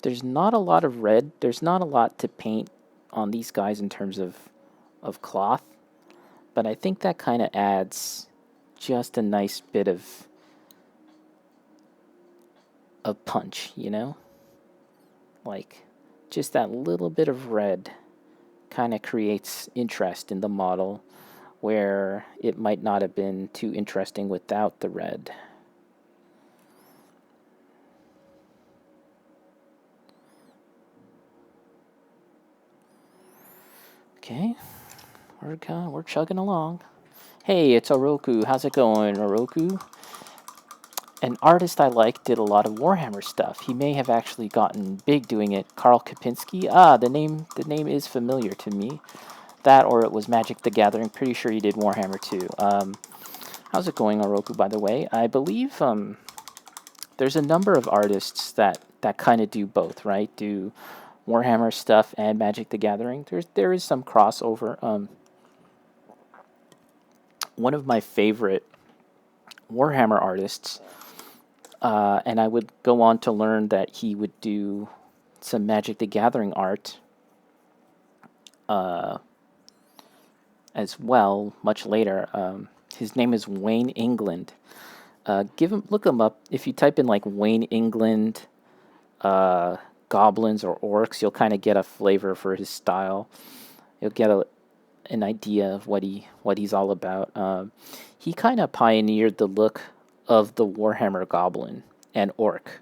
there's not a lot of red. There's not a lot to paint on these guys in terms of cloth, but I think that kind of adds just a nice bit of punch, you know? Like, just that little bit of red kind of creates interest in the model where it might not have been too interesting without the red. Okay, we're chugging along. Hey, it's Oroku. How's it going, Oroku? An artist I like did a lot of Warhammer stuff. He may have actually gotten big doing it. Karl Kapinski. Ah, the name is familiar to me. That or it was Magic the Gathering. Pretty sure he did Warhammer too. How's it going, Oroku? By the way, I believe there's a number of artists that kind of do both, right? Do Warhammer stuff and Magic the Gathering. There is some crossover. One of my favorite Warhammer artists, and I would go on to learn that he would do some Magic the Gathering art as well much later. His name is Wayne England. Look him up. If you type in like Wayne England, goblins or orcs, you'll kind of get a flavor for his style. You'll get an idea of what he's all about. He kind of pioneered the look of the Warhammer goblin and orc,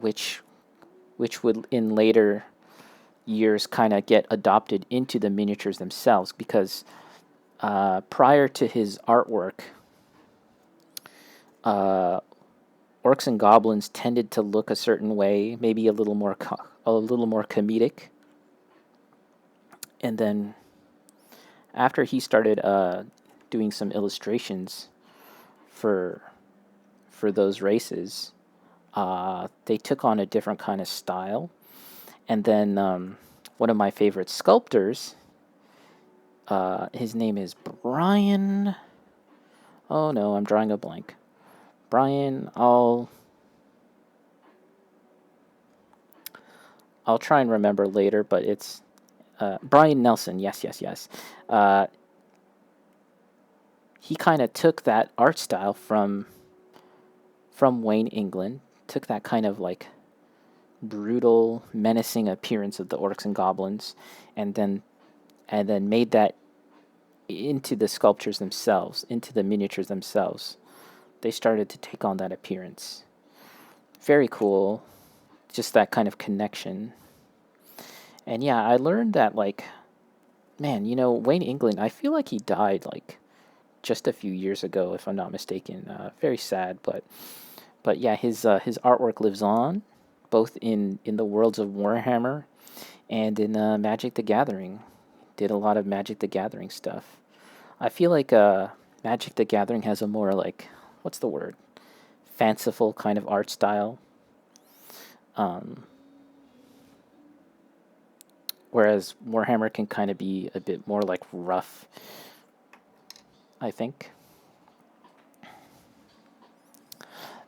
which would in later years kind of get adopted into the miniatures themselves, because prior to his artwork, orcs and goblins tended to look a certain way, maybe a little more comedic. And then after he started doing some illustrations for those races, they took on a different kind of style. And then one of my favorite sculptors, his name is Brian. Oh no, I'm drawing a blank. Brian, I'll try and remember later, but it's Brian Nelson. Yes. He kind of took that art style from Wayne England, took that kind of like brutal, menacing appearance of the orcs and goblins, and then made that into the sculptures themselves, into the miniatures themselves. They started to take on that appearance. Very cool. Just that kind of connection. And yeah, I learned that, like, man, Wayne England, I feel like he died like just a few years ago, if I'm not mistaken. Very sad, but yeah, his artwork lives on, both in the worlds of Warhammer and in Magic the Gathering. Did a lot of Magic the Gathering stuff. I feel like Magic the Gathering has a more, like, what's the word? Fanciful kind of art style. Whereas Warhammer can kind of be a bit more like rough, I think.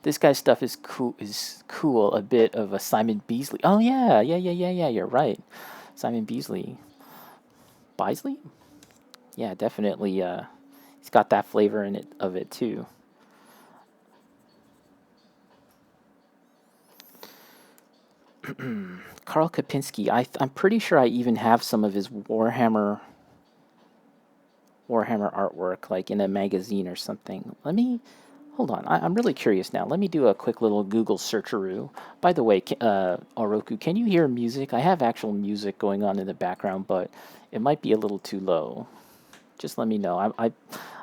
This guy's stuff is cool. A bit of a Simon Beasley. Oh yeah. You're right. Simon Beasley. Bisley? Yeah, definitely. He's got that flavor in it of it too. Karl Kapinski. I'm pretty sure I even have some of his Warhammer artwork, like in a magazine or something. Hold on. I'm really curious now. Let me do a quick little Google searcheroo. By the way, Oroku, can you hear music? I have actual music going on in the background, but it might be a little too low. Just let me know.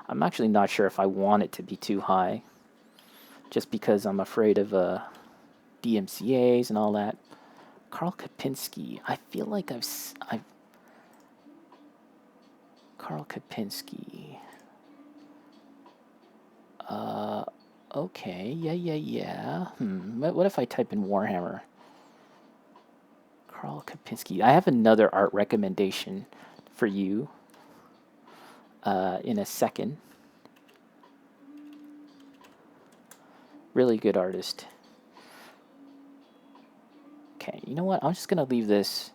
I'm actually not sure if I want it to be too high, just because I'm afraid of DMCA's and all that. Karl Kapinski. I feel like I've Karl Kapinski. Okay. Yeah. What if I type in Warhammer? Karl Kapinski. I have another art recommendation for you in a second. Really good artist. Okay, you know what? I'm just gonna leave this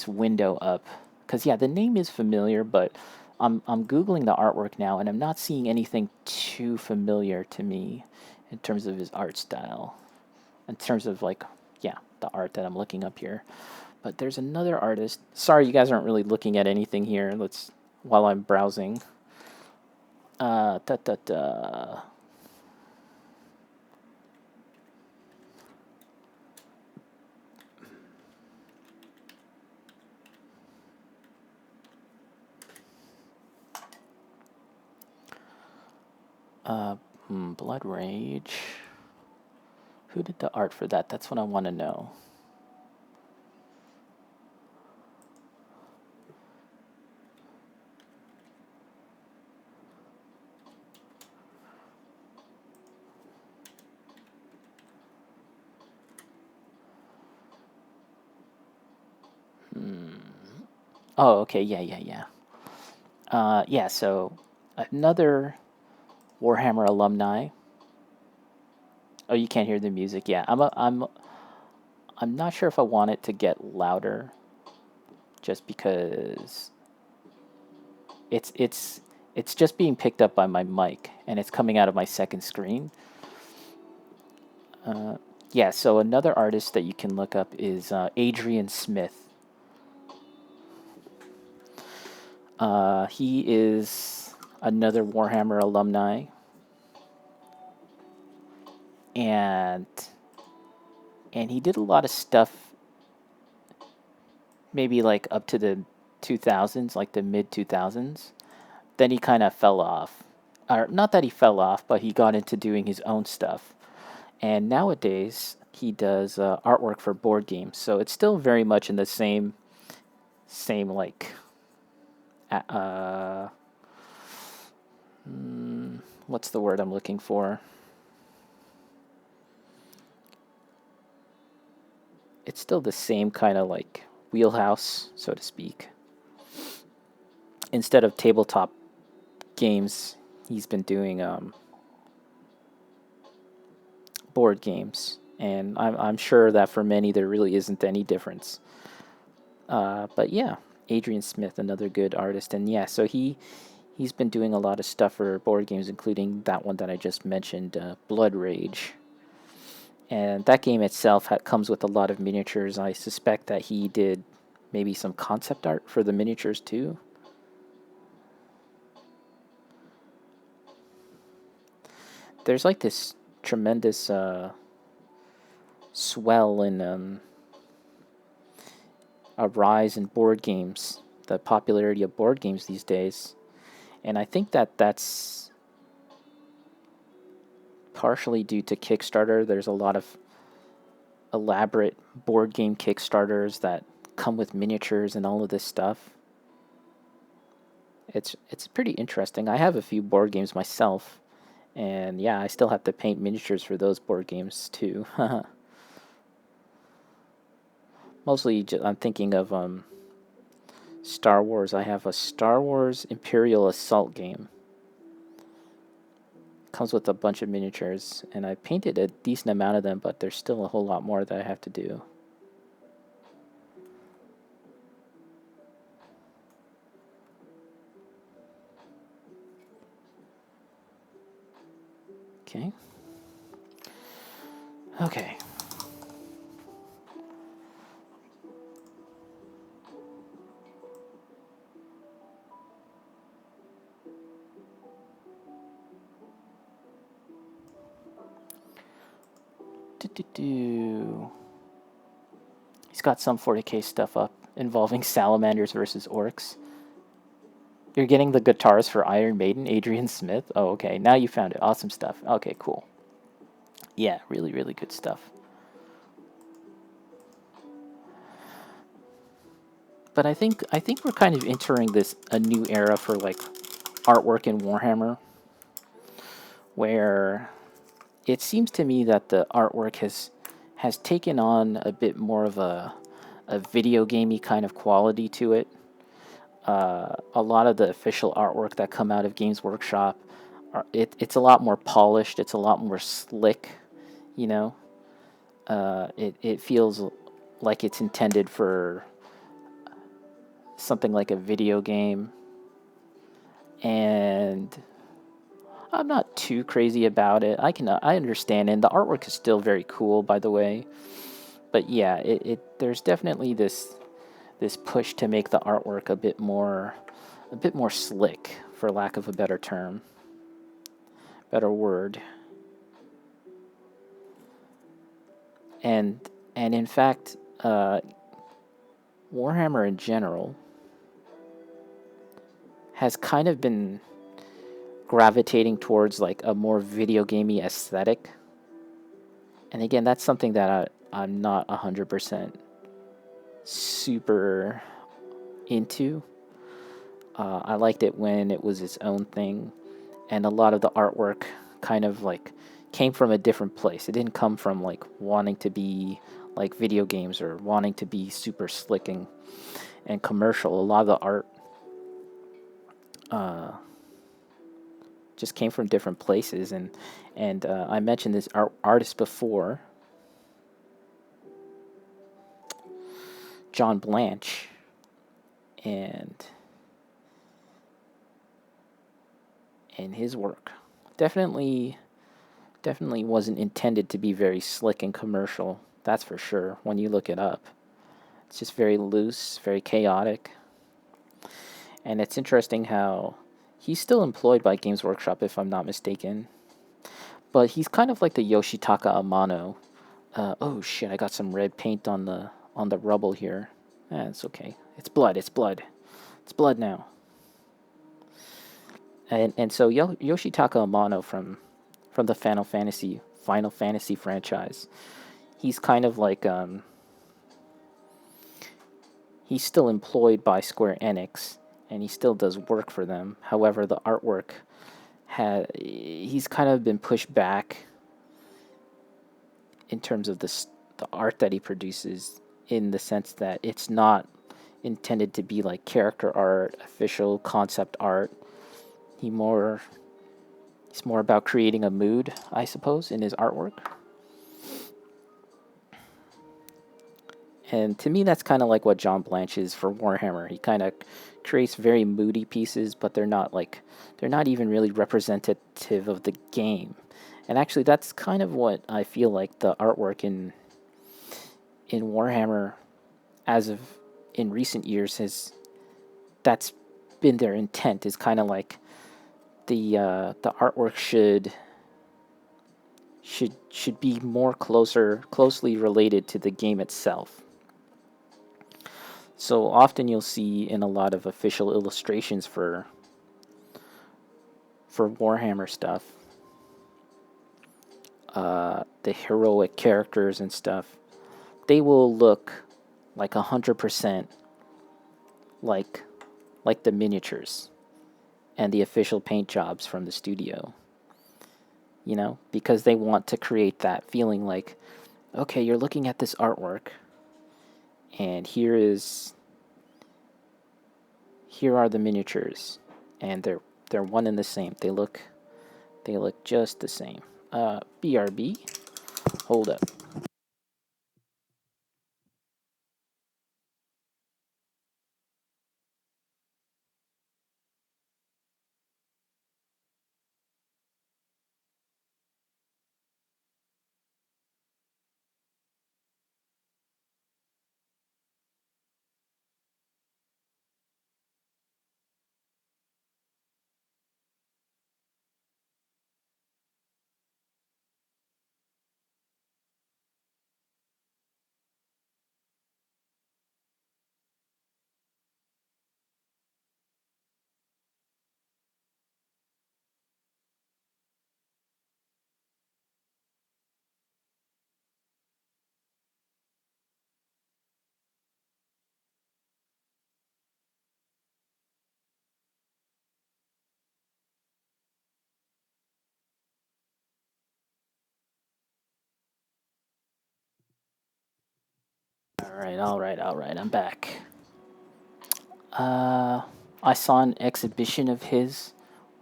window up because yeah, the name is familiar, but I'm googling the artwork now, and I'm not seeing anything too familiar to me in terms of his art style, in terms of like yeah, the art that I'm looking up here. But there's another artist. Sorry, you guys aren't really looking at anything here. Let's while I'm browsing. Da da da. Blood Rage. Who did the art for that? That's what I want to know. Oh, okay, yeah. So another Warhammer alumni. Oh, you can't hear the music. Yeah, I'm not sure if I want it to get louder, just because it's just being picked up by my mic and it's coming out of my second screen. Yeah, so another artist that you can look up is Adrian Smith. He is another Warhammer alumni, and he did a lot of stuff, maybe like up to the 2000s, like the mid 2000s. Then he kind of fell off, or not that he fell off, but he got into doing his own stuff. And nowadays he does artwork for board games, so it's still very much in the same like uh, what's the word I'm looking for? It's still the same kind of like wheelhouse, so to speak. Instead of tabletop games, he's been doing board games, and I'm sure that for many there really isn't any difference. But yeah, Adrian Smith, another good artist, and yeah, so he's been doing a lot of stuff for board games, including that one that I just mentioned, Blood Rage. And that game itself comes with a lot of miniatures. I suspect that he did maybe some concept art for the miniatures too. There's like this tremendous swell in a rise in board games, the popularity of board games these days. And I think that that's partially due to Kickstarter. There's a lot of elaborate board game Kickstarters that come with miniatures and all of this stuff. It's pretty interesting. I have a few board games myself, and yeah, I still have to paint miniatures for those board games too. Mostly, I'm thinking of Star Wars. I have a Star Wars Imperial Assault game. Comes with a bunch of miniatures, and I painted a decent amount of them, but there's still a whole lot more that I have to do. Okay. Okay. He's got some 40k stuff up involving salamanders versus orcs. You're getting the guitars for Iron Maiden, Adrian Smith? Oh, okay. Now you found it. Awesome stuff. Okay, cool. Yeah, really, really good stuff. But I think we're kind of entering a new era for like artwork in Warhammer, where it seems to me that the artwork has taken on a bit more of a video gamey kind of quality to it. A lot of the official artwork that come out of Games Workshop, it's a lot more polished. It's a lot more slick, you know. It feels like it's intended for something like a video game, and I'm not too crazy about it. I understand, and the artwork is still very cool, by the way. But yeah, there's definitely this push to make the artwork a bit more slick, for lack of a better term, better word. And in fact, Warhammer in general has kind of been gravitating towards like a more video gamey aesthetic. And again, that's something that I'm not 100% super into. I liked it when it was its own thing, and a lot of the artwork kind of like came from a different place. It didn't come from like wanting to be like video games or wanting to be super slick and commercial. A lot of the art just came from different places, and I mentioned this artist before, John Blanche, and his work definitely wasn't intended to be very slick and commercial. That's for sure. When you look it up, it's just very loose, very chaotic. And it's interesting how he's still employed by Games Workshop, if I'm not mistaken. But he's kind of like the Yoshitaka Amano. Oh shit! I got some red paint on the rubble here. It's okay. It's blood. It's blood. It's blood now. And so Yoshitaka Amano from the Final Fantasy franchise, he's kind of like he's still employed by Square Enix, and he still does work for them. However, the artwork he's kind of been pushed back in terms of the art that he produces, in the sense that it's not intended to be like character art, official concept art. He's more about creating a mood, I suppose, in his artwork. And to me, that's kind of like what John Blanche is for Warhammer. He kind of creates very moody pieces, but they're not even really representative of the game. And actually, that's kind of what I feel like the artwork in Warhammer, as of in recent years, that's been their intent. Is kind of like the artwork should be more closely related to the game itself. So often you'll see in a lot of official illustrations for Warhammer stuff, the heroic characters and stuff, they will look like 100% like the miniatures and the official paint jobs from the studio. You know, because they want to create that feeling like, okay, you're looking at this artwork, and here are the miniatures, and they're one and the same. They look just the same. BRB, hold up. All right. I'm back. I saw an exhibition of his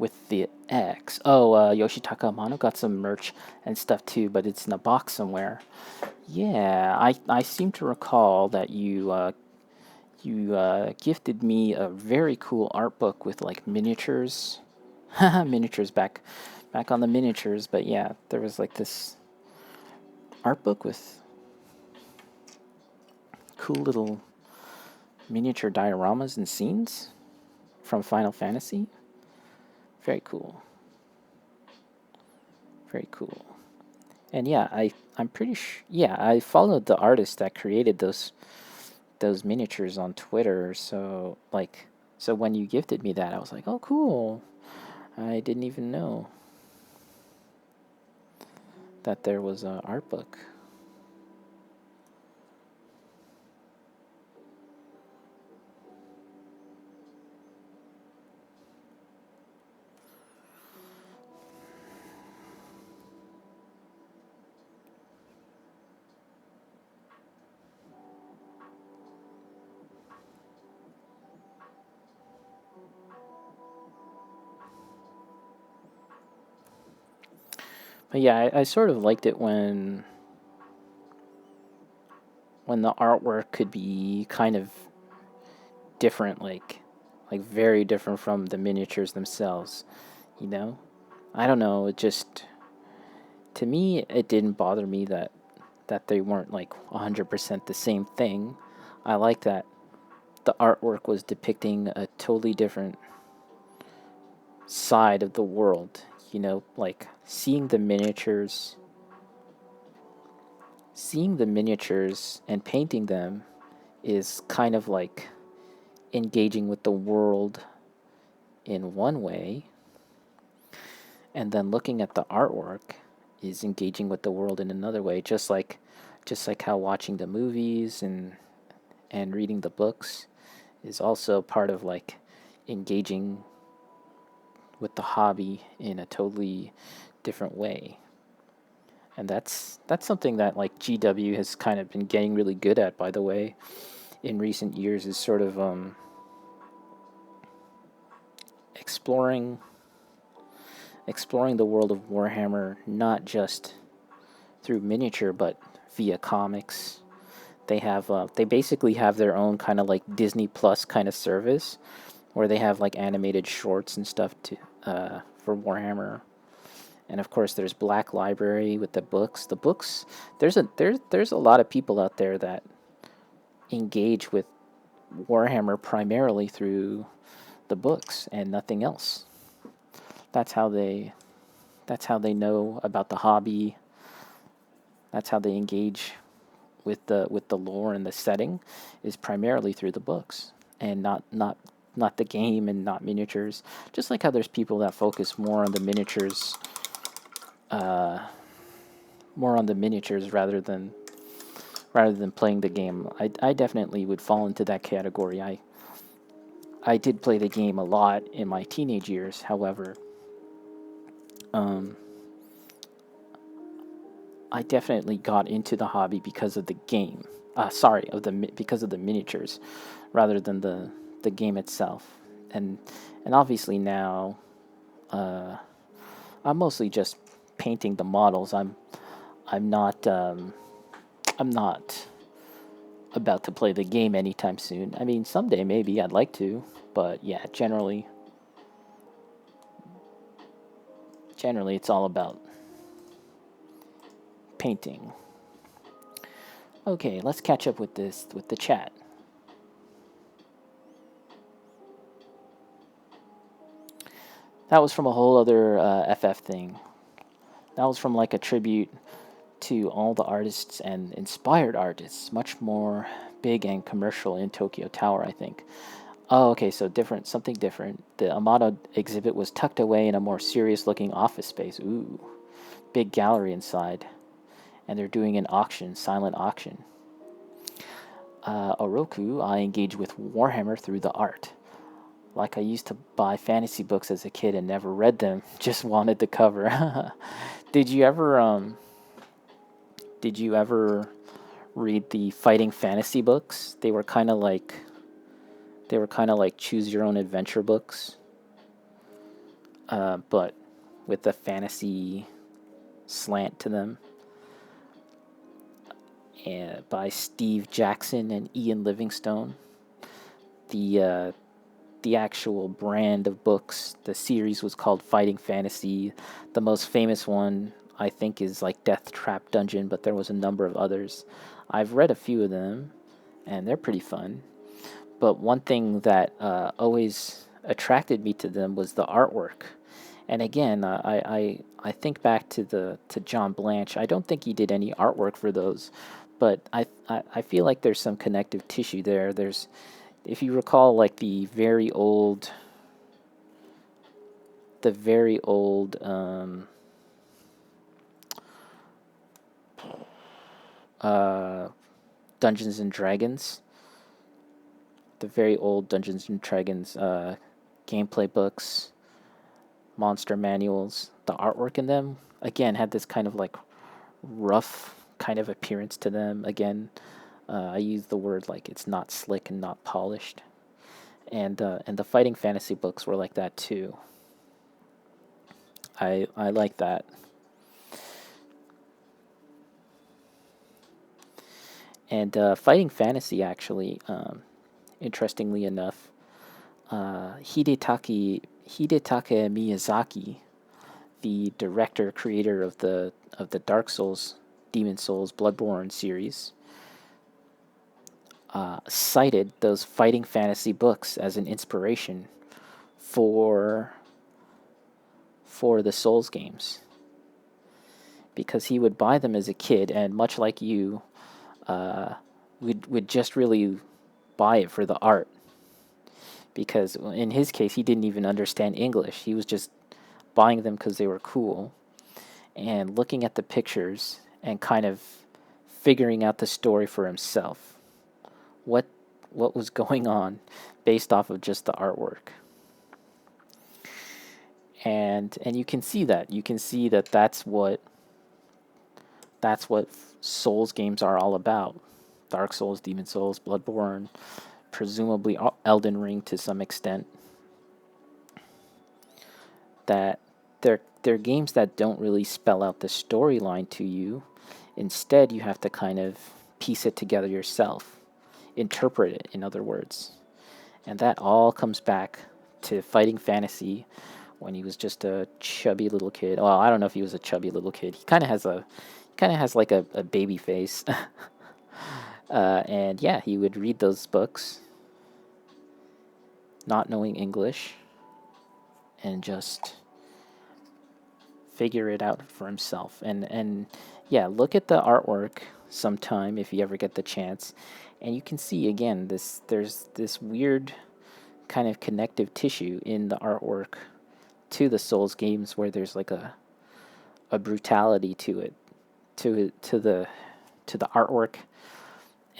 with the X. Oh, Yoshitaka Amano got some merch and stuff too, but it's in a box somewhere. Yeah, I seem to recall that you gifted me a very cool art book with like miniatures, miniatures back on the miniatures. But yeah, there was like this art book with cool little miniature dioramas and scenes from Final Fantasy. Very cool. Very cool. And yeah, I'm pretty sure. Yeah, I followed the artist that created those miniatures on Twitter. So when you gifted me that, I was like, oh, cool. I didn't even know that there was an art book. But yeah, I sort of liked it when the artwork could be kind of different, like very different from the miniatures themselves. You know, I don't know. It just to me, it didn't bother me that they weren't like 100% the same thing. I like that the artwork was depicting a totally different side of the world. You know, like seeing the miniatures and painting them is kind of like engaging with the world in one way, and then looking at the artwork is engaging with the world in another way, just like how watching the movies and reading the books is also part of like engaging with the hobby in a totally different way. And that's something that like GW has kind of been getting really good at, by the way, in recent years, is sort of exploring the world of Warhammer, not just through miniature but via comics. They basically have their own kind of like Disney Plus kind of service where they have like animated shorts and stuff to for Warhammer. And of course, there's Black Library with the books. The books, there's a lot of people out there that engage with Warhammer primarily through the books and nothing else. That's how they know about the hobby. That's how they engage with the lore and the setting, is primarily through the books and not the game and not miniatures. Just like how there's people that focus more on the miniatures rather than playing the game. I definitely would fall into that category. I did play the game a lot in my teenage years. However, I definitely got into the hobby because of the game. Because of the miniatures, rather than the game itself. And obviously now, I'm mostly just painting the models. I'm not I'm not about to play the game anytime soon. I mean, someday maybe I'd like to, but yeah, generally it's all about painting. Okay, let's catch up with the chat. That was from a whole other FF thing. That was from like a tribute to all the artists and inspired artists, much more big and commercial in Tokyo Tower, I think. Oh, okay, so different, something different. The Amato exhibit was tucked away in a more serious-looking office space. Ooh, big gallery inside. And they're doing an auction, silent auction. Oroku, I engage with Warhammer through the art. Like I used to buy fantasy books as a kid and never read them, just wanted the cover. Did you ever read the fighting fantasy books? They were kind of like choose your own adventure books. but with a fantasy slant to them. And by Steve Jackson and Ian Livingstone. The actual brand of books, the series was called Fighting Fantasy. The most famous one, I think, is like Death Trap Dungeon, but there was a number of others. I've read a few of them, and they're pretty fun. But one thing that always attracted me to them was the artwork. And again, I think back to John Blanche. I don't think he did any artwork for those, but I feel like there's some connective tissue there. There's, if you recall, like the very old uh, Dungeons and Dragons, the very old Dungeons and Dragons gameplay books, monster manuals. The artwork in them again had this kind of like rough kind of appearance to them. Again, I use the word like it's not slick and not polished, and the fighting fantasy books were like that too. I like that. And fighting fantasy actually, interestingly enough, Hidetaka Miyazaki, the director creator of the Dark Souls, Demon Souls, Bloodborne series, cited those fighting fantasy books as an inspiration for the Souls games, because he would buy them as a kid, and much like you, would just really buy it for the art, because in his case he didn't even understand English. He was just buying them because they were cool, and looking at the pictures and kind of figuring out the story for himself. What was going on based off of just the artwork. And you can see that. You can see that that's what Souls games are all about. Dark Souls, Demon Souls, Bloodborne, presumably Elden Ring to some extent. That they're games that don't really spell out the storyline to you. Instead, you have to kind of piece it together yourself, interpret it, in other words. And that all comes back to fighting fantasy when he was just a chubby little kid. Well, I don't know if he was a chubby little kid. He kind of has like a baby face. And yeah, he would read those books, not knowing English, and just figure it out for himself. And yeah, look at the artwork sometime if you ever get the chance, and you can see again there's this weird kind of connective tissue in the artwork to the Souls games, where there's like a brutality to it, to the artwork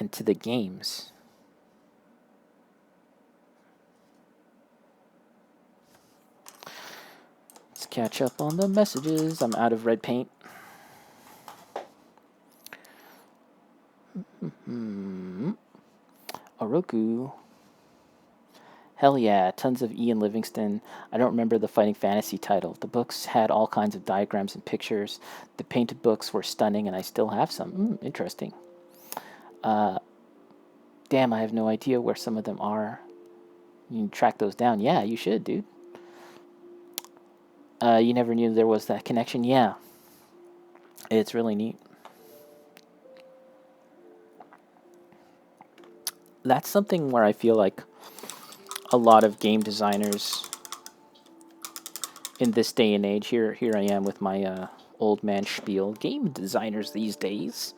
and to the games. Let's catch up on the messages. I'm out of red paint. Oroku. Hell yeah, tons of Ian Livingstone. I don't remember the Fighting Fantasy title. The books had all kinds of diagrams and pictures. The painted books were stunning, and I still have some. Interesting. Damn, I have no idea where some of them are. You can track those down. Yeah, you should, dude. You never knew there was that connection? Yeah. It's really neat. That's something where I feel like a lot of game designers in this day and age, here I am with my old man spiel, game designers these days,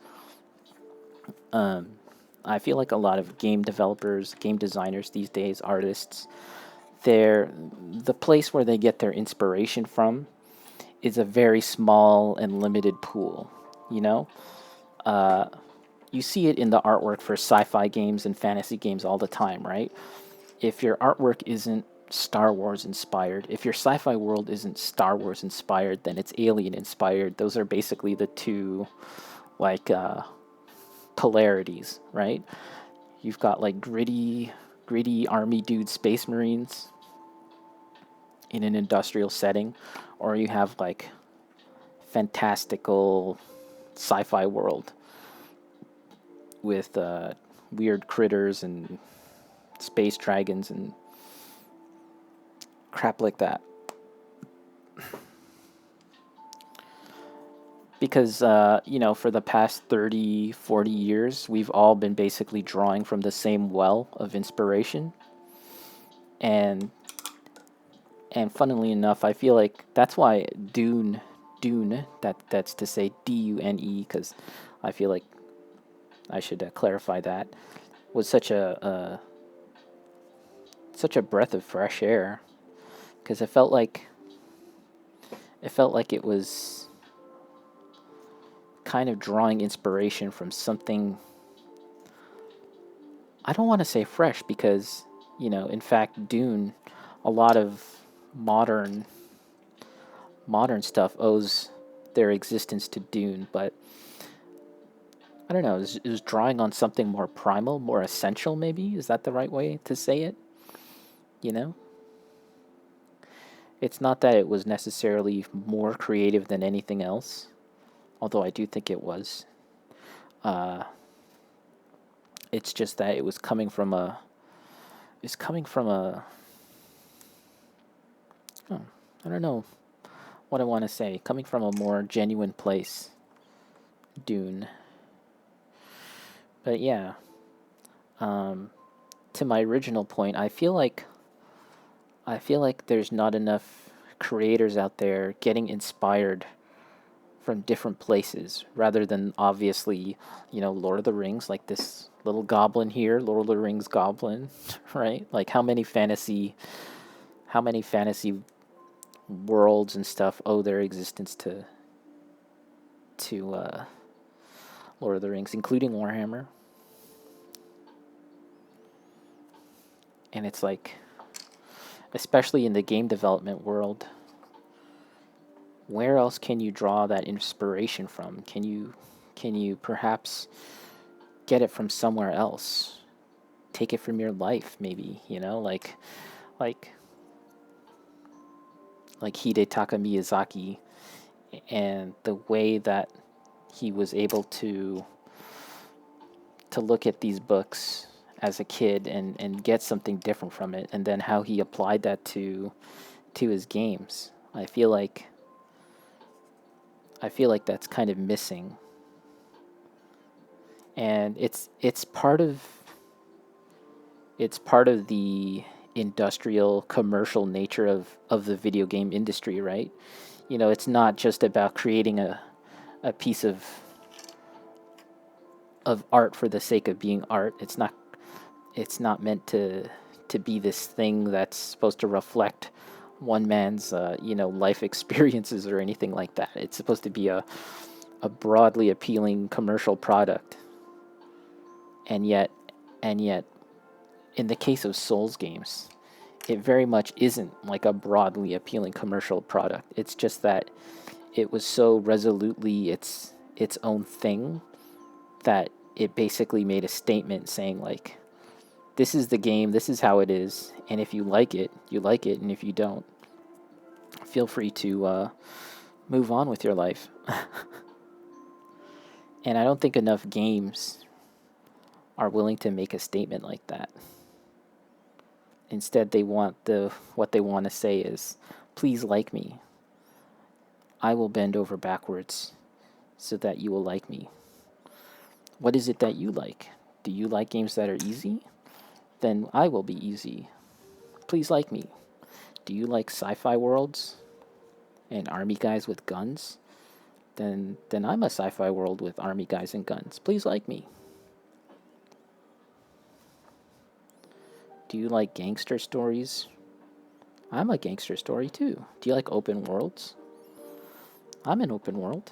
I feel like a lot of game developers, game designers these days, artists, the place where they get their inspiration from is a very small and limited pool, you know? You see it in the artwork for sci-fi games and fantasy games all the time, right? If your artwork isn't Star Wars inspired, if your sci-fi world isn't Star Wars inspired, then it's Alien inspired. Those are basically the two, like, polarities, right? You've got like gritty army dude space marines in an industrial setting, or you have like fantastical sci-fi world with weird critters and space dragons and crap like that. Because, for the past 30, 40 years, we've all been basically drawing from the same well of inspiration. And funnily enough, I feel like that's why Dune, that's to say Dune, because I feel like I should clarify that, was such a breath of fresh air, because it felt like it was kind of drawing inspiration from something. I don't want to say fresh, because in fact Dune, a lot of modern stuff owes their existence to Dune, but I don't know, it was drawing on something more primal, more essential, maybe. Is that the right way to say it? It's not that it was necessarily more creative than anything else, although I do think it was. It's just that it was coming from a. Oh, I don't know what I want to say. Coming from a more genuine place. Dune. But yeah. To my original point, I feel like there's not enough creators out there getting inspired from different places, rather than obviously, Lord of the Rings, like this little goblin here, Lord of the Rings goblin, right? Like how many fantasy worlds and stuff owe their existence to Lord of the Rings, including Warhammer. And it's like, especially in the game development world, where else can you draw that inspiration from? Can you perhaps get it from somewhere else? Take it from your life, maybe, like Hidetaka Miyazaki, and the way that he was able to look at these books as a kid and get something different from it, and then how he applied that to his games. I feel like that's kind of missing, and it's part of the industrial commercial nature of the video game industry, right? It's not just about creating a piece of art for the sake of being art. It's not meant to be this thing that's supposed to reflect one man's life experiences or anything like that. It's supposed to be a broadly appealing commercial product. And yet in the case of Souls games, it very much isn't like a broadly appealing commercial product. It's just that it was so resolutely its own thing that it basically made a statement saying, like, this is the game, this is how it is, and if you like it, you like it, and if you don't, feel free to move on with your life. And I don't think enough games are willing to make a statement like that. Instead, what they want to say is, please like me. I will bend over backwards so that you will like me. What is it that you like? Do you like games that are easy? Then I will be easy. Please like me. Do you like sci-fi worlds and army guys with guns? Then I'm a sci-fi world with army guys and guns. Please like me. Do you like gangster stories? I'm a gangster story too. Do you like open worlds? I'm an open world.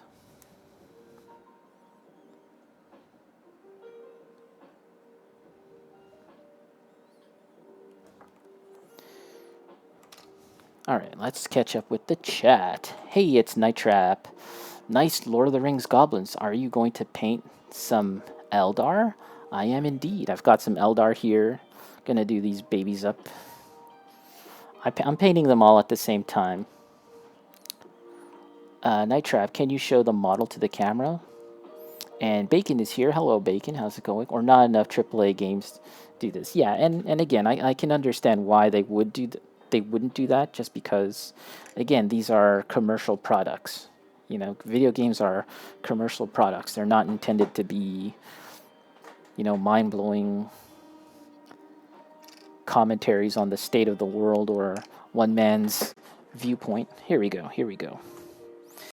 Alright, let's catch up with the chat. Hey, it's Night Trap. Nice Lord of the Rings goblins. Are you going to paint some Eldar? I am indeed. I've got some Eldar here. Gonna do these babies up. I'm painting them all at the same time. Night Trap, can you show the model to the camera? And Bacon is here. Hello, Bacon. How's it going? Or not enough AAA games do this. Yeah, and again, I can understand why they would they wouldn't do that, just because, again, these are commercial products. You know, video games are commercial products. They're not intended to be, you know, mind-blowing commentaries on the state of the world or one man's viewpoint. Here we go. Here we go.